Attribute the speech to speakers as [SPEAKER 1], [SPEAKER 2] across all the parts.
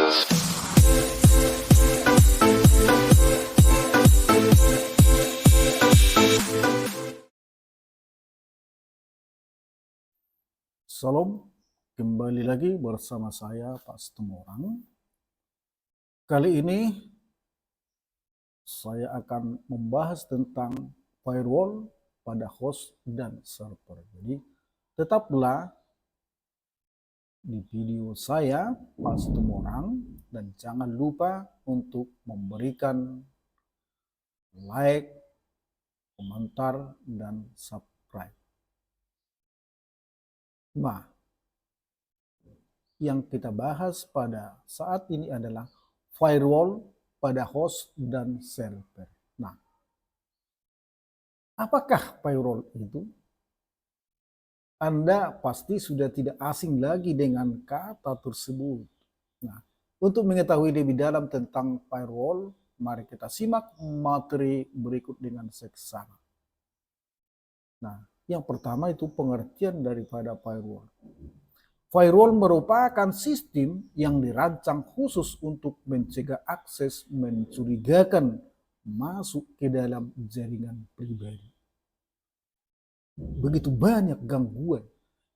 [SPEAKER 1] Salam, kembali lagi bersama saya Pak Setumorang. Kali ini saya akan membahas tentang firewall pada host dan server. Jadi tetaplah di video saya Pak Setumorang dan jangan lupa untuk memberikan like, komentar, dan subscribe. Nah, yang kita bahas pada saat ini adalah firewall pada host dan server. Nah, apakah firewall itu? Anda pasti sudah tidak asing lagi dengan kata tersebut. Nah, untuk mengetahui lebih dalam tentang firewall, mari kita simak materi berikut dengan seksama. Nah, yang pertama itu pengertian daripada firewall. Firewall merupakan sistem yang dirancang khusus untuk mencegah akses mencurigakan masuk ke dalam jaringan pribadi. Begitu banyak gangguan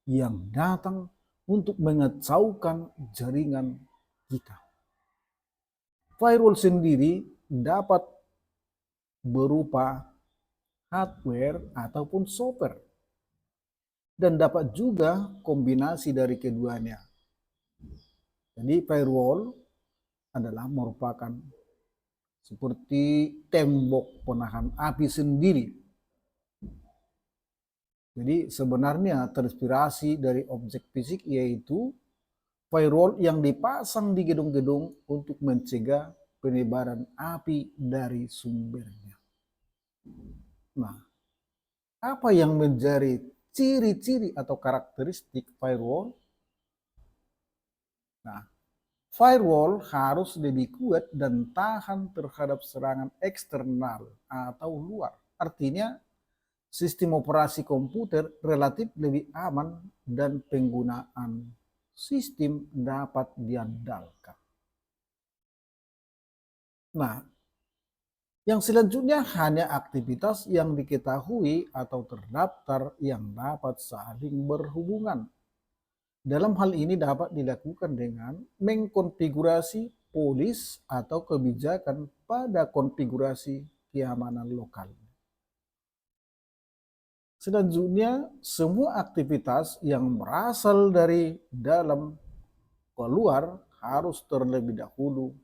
[SPEAKER 1] yang datang untuk mengacaukan jaringan kita. Firewall sendiri dapat berupa hardware ataupun software dan dapat juga kombinasi dari keduanya. Jadi firewall adalah merupakan seperti tembok penahan api sendiri. Jadi sebenarnya terinspirasi dari objek fisik, yaitu firewall yang dipasang di gedung-gedung untuk mencegah penyebaran api dari sumbernya. Nah, apa yang menjadi ciri-ciri atau karakteristik firewall? Nah, firewall harus lebih kuat dan tahan terhadap serangan eksternal atau luar. Artinya, sistem operasi komputer relatif lebih aman dan penggunaan sistem dapat diandalkan. Nah, yang selanjutnya hanya aktivitas yang diketahui atau terdaftar yang dapat saling berhubungan. Dalam hal ini dapat dilakukan dengan mengkonfigurasi polis atau kebijakan pada konfigurasi keamanan lokal. Selanjutnya, semua aktivitas yang berasal dari dalam keluar harus terlebih dahulu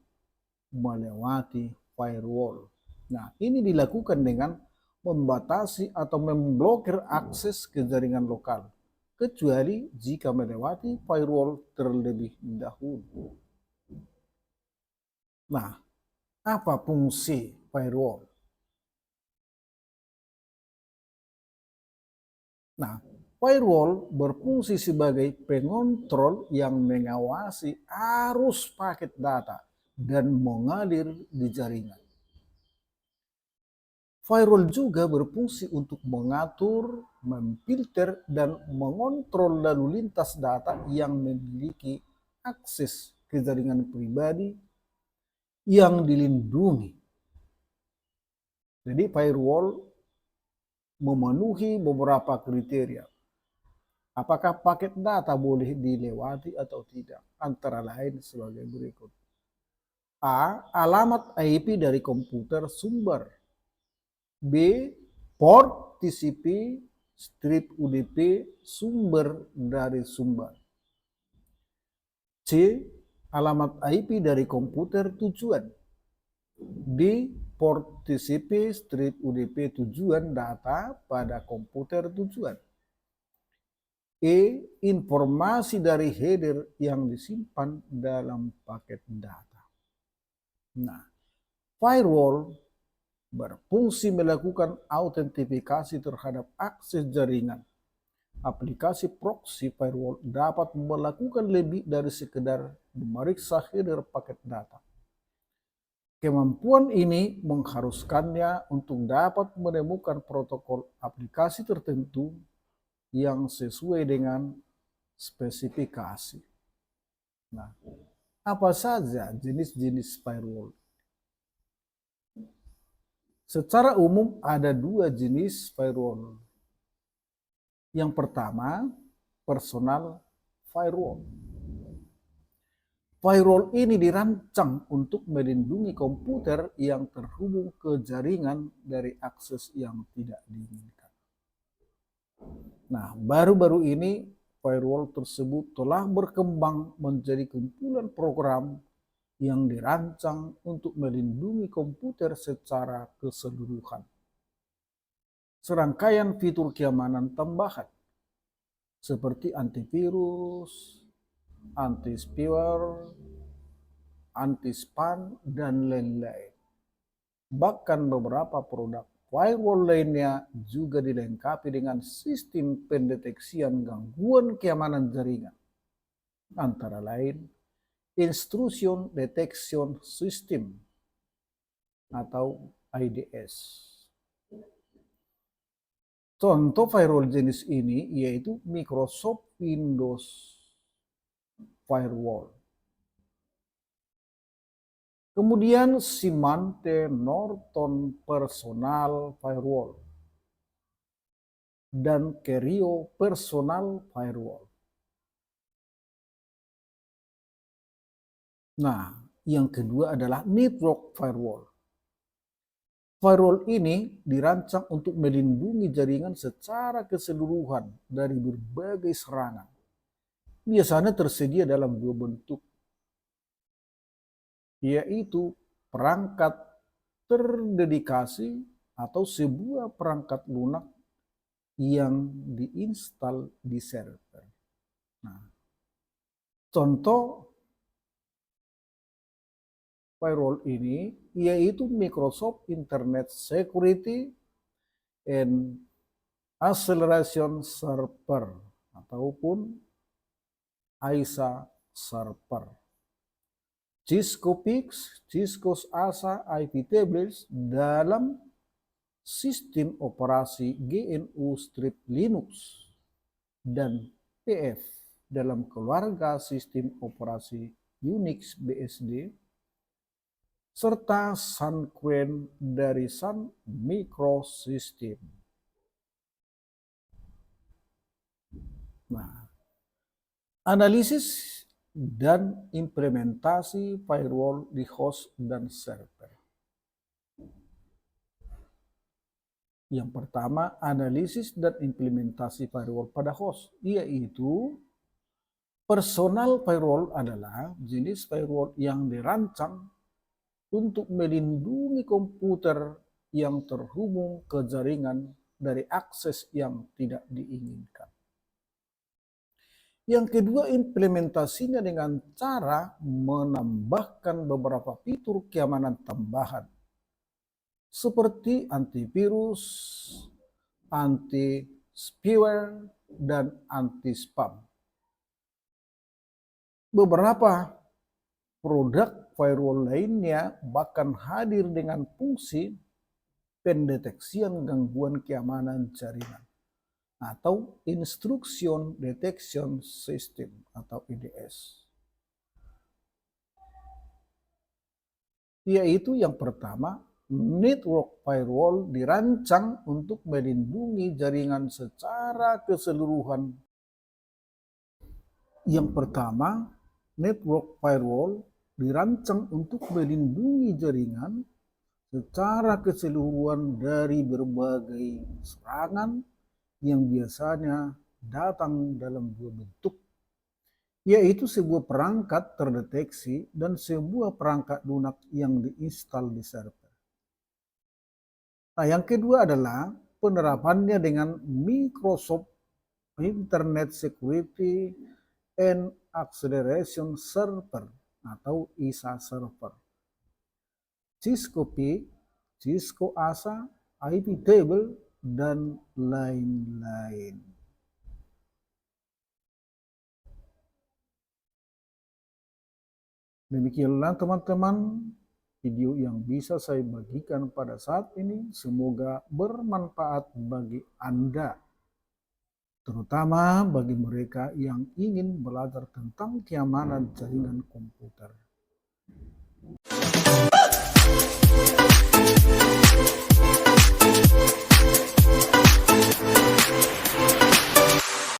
[SPEAKER 1] melewati firewall. Nah, ini dilakukan dengan membatasi atau memblokir akses ke jaringan lokal, kecuali jika melewati firewall terlebih dahulu. Nah, apa fungsi firewall? Nah, firewall berfungsi sebagai pengontrol yang mengawasi arus paket data dan mengalir di jaringan. Firewall juga berfungsi untuk mengatur, memfilter, dan mengontrol lalu lintas data yang memiliki akses ke jaringan pribadi yang dilindungi. Jadi firewall memenuhi beberapa kriteria. Apakah paket data boleh dilewati atau tidak? Antara lain sebagai berikut. A. Alamat IP dari komputer sumber. B. Port TCP strip UDP sumber dari sumber. C. Alamat IP dari komputer tujuan. D. Port TCP strip UDP tujuan data pada komputer tujuan. E. Informasi dari header yang disimpan dalam paket data. Nah, firewall berfungsi melakukan autentifikasi terhadap akses jaringan. Aplikasi proxy firewall dapat melakukan lebih dari sekedar memeriksa header paket data. Kemampuan ini mengharuskannya untuk dapat menemukan protokol aplikasi tertentu yang sesuai dengan spesifikasi. Nah, Apa saja jenis-jenis firewall? Secara umum ada dua jenis firewall. Yang pertama, personal firewall. Firewall ini dirancang untuk melindungi komputer yang terhubung ke jaringan dari akses yang tidak diinginkan. Nah, baru-baru ini firewall tersebut telah berkembang menjadi kumpulan program yang dirancang untuk melindungi komputer secara keseluruhan. Serangkaian fitur keamanan tambahan seperti antivirus, anti-spyware, anti-spam, dan lain-lain. Bahkan beberapa produk firewall lainnya juga dilengkapi dengan sistem pendeteksian gangguan keamanan jaringan. Antara lain, Intrusion Detection System atau IDS. Contoh firewall jenis ini yaitu Microsoft Windows Firewall. Kemudian Symantec Norton Personal Firewall dan Kerio Personal Firewall. Nah, yang kedua adalah Network Firewall. Firewall ini dirancang untuk melindungi jaringan secara keseluruhan dari berbagai serangan. Biasanya tersedia dalam dua bentuk, yaitu perangkat terdedikasi atau sebuah perangkat lunak yang diinstal di server. Nah, contoh firewall ini yaitu Microsoft Internet Security and Acceleration Server ataupun ISA Server. Cisco Pix, Cisco ASA IP Tables dalam sistem operasi GNU Strip Linux dan PF dalam keluarga sistem operasi Unix BSD serta Sun Quen dari Sun Microsystem. Nah, analisis dan implementasi firewall di host dan server. Yang pertama, analisis dan implementasi firewall pada host, yaitu personal firewall adalah jenis firewall yang dirancang untuk melindungi komputer yang terhubung ke jaringan dari akses yang tidak diinginkan. Yang kedua, implementasinya dengan cara menambahkan beberapa fitur keamanan tambahan seperti antivirus, anti-spyware, dan anti-spam. Beberapa produk firewall lainnya bahkan hadir dengan fungsi pendeteksian gangguan keamanan jaringan atau Intrusion Detection System atau IDS. Yaitu yang pertama, network firewall dirancang untuk melindungi jaringan secara keseluruhan. Yang pertama, network firewall dirancang untuk melindungi jaringan secara keseluruhan dari berbagai serangan yang biasanya datang dalam dua bentuk, yaitu sebuah perangkat terdeteksi dan sebuah perangkat lunak yang diinstal di server. Nah, yang kedua adalah penerapannya dengan Microsoft Internet Security and Acceleration Server atau ISA Server, Cisco Pix, Cisco ASA, IP Table, dan lain-lain. Demikianlah teman-teman video yang bisa saya bagikan pada saat ini. Semoga bermanfaat bagi Anda. terutama bagi mereka yang ingin belajar tentang keamanan jaringan komputer.